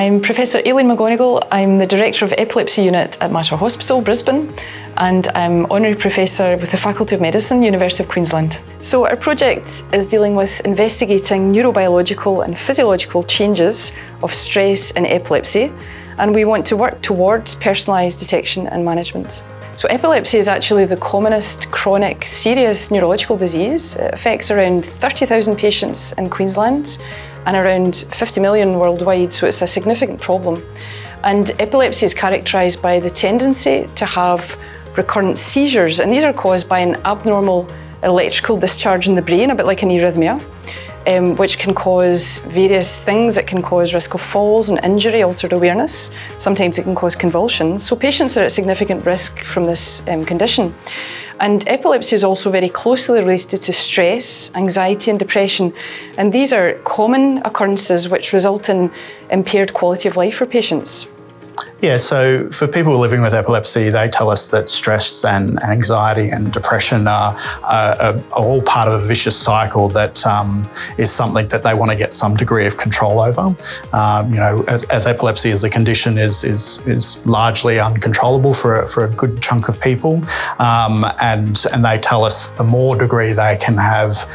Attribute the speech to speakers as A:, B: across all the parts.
A: I'm Professor Aileen McGonigal. I'm the Director of Epilepsy Unit at Mater Hospital, Brisbane, and I'm Honorary Professor with the Faculty of Medicine, University of Queensland. So our project is dealing with investigating neurobiological and physiological changes of stress in epilepsy, and we want to work towards personalised detection and management. So epilepsy is actually the commonest chronic serious neurological disease. It affects around 30,000 patients in Queensland and around 50 million worldwide, so it's a significant problem. And epilepsy is characterised by the tendency to have recurrent seizures, and these are caused by an abnormal electrical discharge in the brain, a bit like an arrhythmia, which can cause various things. It can cause risk of falls and injury, altered awareness. Sometimes it can cause convulsions. So patients are at significant risk from this condition. And epilepsy is also very closely related to stress, anxiety and depression. And these are common occurrences which result in impaired quality of life for patients.
B: Yeah, so for people living with epilepsy, they tell us that stress and anxiety and depression are all part of a vicious cycle that is something that they want to get some degree of control over. As epilepsy as a condition is largely uncontrollable for a good chunk of people, and they tell us the more degree they can have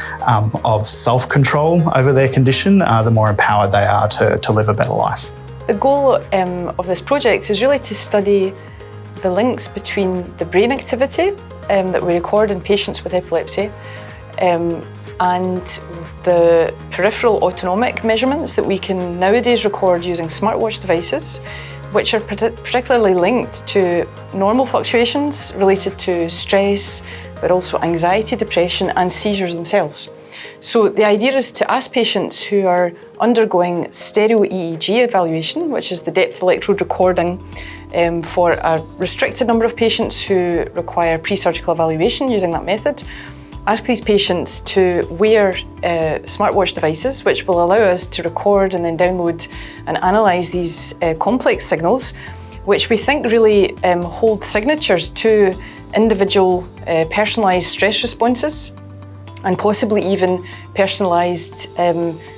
B: of self-control over their condition, the more empowered they are to live a better life.
A: The goal of this project is really to study the links between the brain activity that we record in patients with epilepsy and the peripheral autonomic measurements that we can nowadays record using smartwatch devices, which are particularly linked to normal fluctuations related to stress, but also anxiety, depression and seizures themselves. So the idea is to ask patients who are undergoing stereo EEG evaluation, which is the depth electrode recording for a restricted number of patients who require pre-surgical evaluation using that method. Ask these patients to wear smartwatch devices, which will allow us to record and then download and analyse these complex signals, which we think really hold signatures to individual personalised stress responses, and possibly even personalised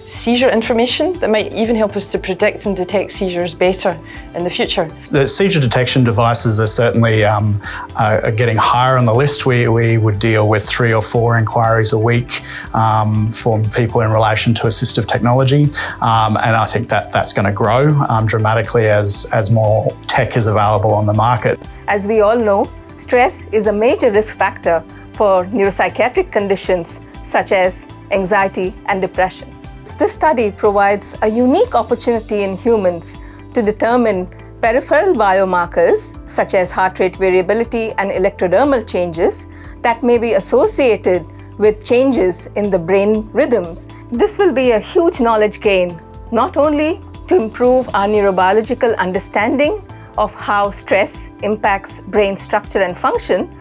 A: seizure information that might even help us to predict and detect seizures better in the future.
B: The seizure detection devices are certainly are getting higher on the list. We would deal with 3 or 4 inquiries a week from people in relation to assistive technology, and I think that's going to grow dramatically as more tech is available on the market.
C: As we all know, stress is a major risk factor for neuropsychiatric conditions such as anxiety and depression. This study provides a unique opportunity in humans to determine peripheral biomarkers such as heart rate variability and electrodermal changes that may be associated with changes in the brain rhythms. This will be a huge knowledge gain, not only to improve our neurobiological understanding of how stress impacts brain structure and function,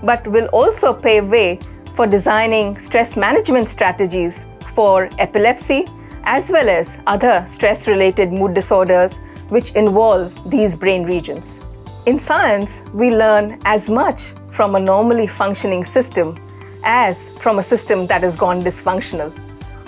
C: but will also pave way for designing stress management strategies for epilepsy as well as other stress-related mood disorders which involve these brain regions. In science, we learn as much from a normally functioning system as from a system that has gone dysfunctional.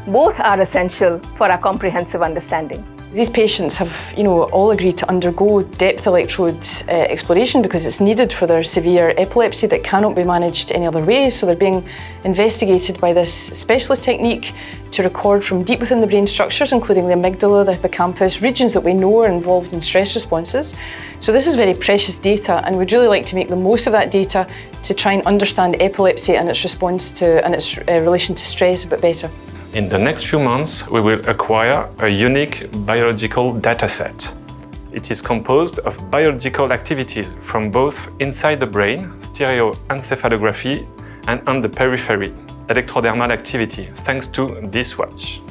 C: Both are essential for our comprehensive understanding.
A: These patients have, all agreed to undergo depth electrode exploration because it's needed for their severe epilepsy that cannot be managed any other way. So they're being investigated by this specialist technique to record from deep within the brain structures, including the amygdala, the hippocampus, regions that we know are involved in stress responses. So this is very precious data, and we'd really like to make the most of that data to try and understand epilepsy and its response to and its relation to stress a bit better.
D: In the next few months, we will acquire a unique biological dataset. It is composed of biological activities from both inside the brain, stereoencephalography, and on the periphery, electrodermal activity, thanks to this watch.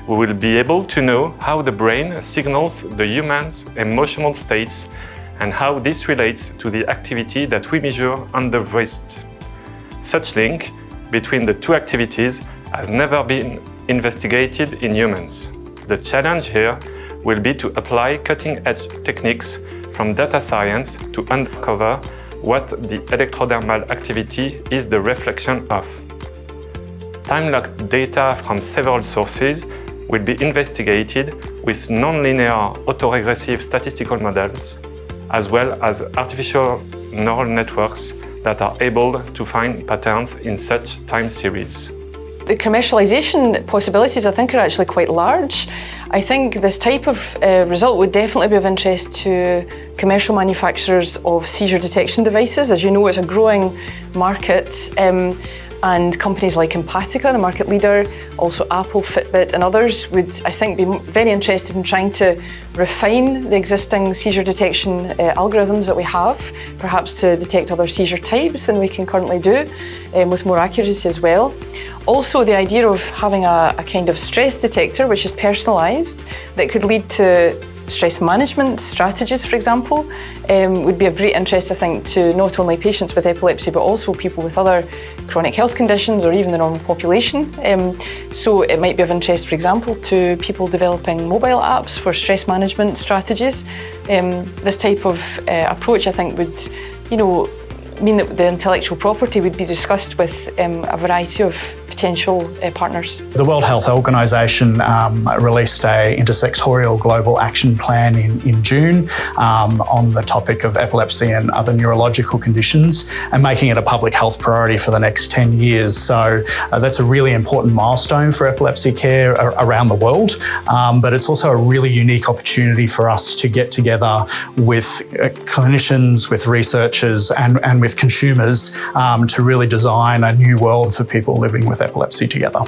D: We will be able to know how the brain signals the human's emotional states and how this relates to the activity that we measure on the wrist. Such link between the two activities has never been investigated in humans. The challenge here will be to apply cutting-edge techniques from data science to uncover what the electrodermal activity is the reflection of. Time-locked data from several sources will be investigated with non-linear autoregressive statistical models, as well as artificial neural networks that are able to find patterns in such time series.
A: The commercialisation possibilities, I think, are actually quite large. I think this type of result would definitely be of interest to commercial manufacturers of seizure detection devices. As you know, it's a growing market, and companies like Empatica, the market leader, also Apple, Fitbit and others would, I think, be very interested in trying to refine the existing seizure detection algorithms that we have, perhaps to detect other seizure types than we can currently do, with more accuracy as well. Also, the idea of having a kind of stress detector which is personalised, that could lead to stress management strategies, for example, would be of great interest, I think, to not only patients with epilepsy but also people with other chronic health conditions or even the normal population. So it might be of interest, for example, to people developing mobile apps for stress management strategies. This type of approach, I think, would, mean that the intellectual property would be discussed with a variety of potential partners.
B: The World Health Organization released an intersectorial global action plan in June on the topic of epilepsy and other neurological conditions, and making it a public health priority for the next 10 years. So that's a really important milestone for epilepsy care around the world, but it's also a really unique opportunity for us to get together with clinicians, with researchers and with consumers to really design a new world for people living with epilepsy together.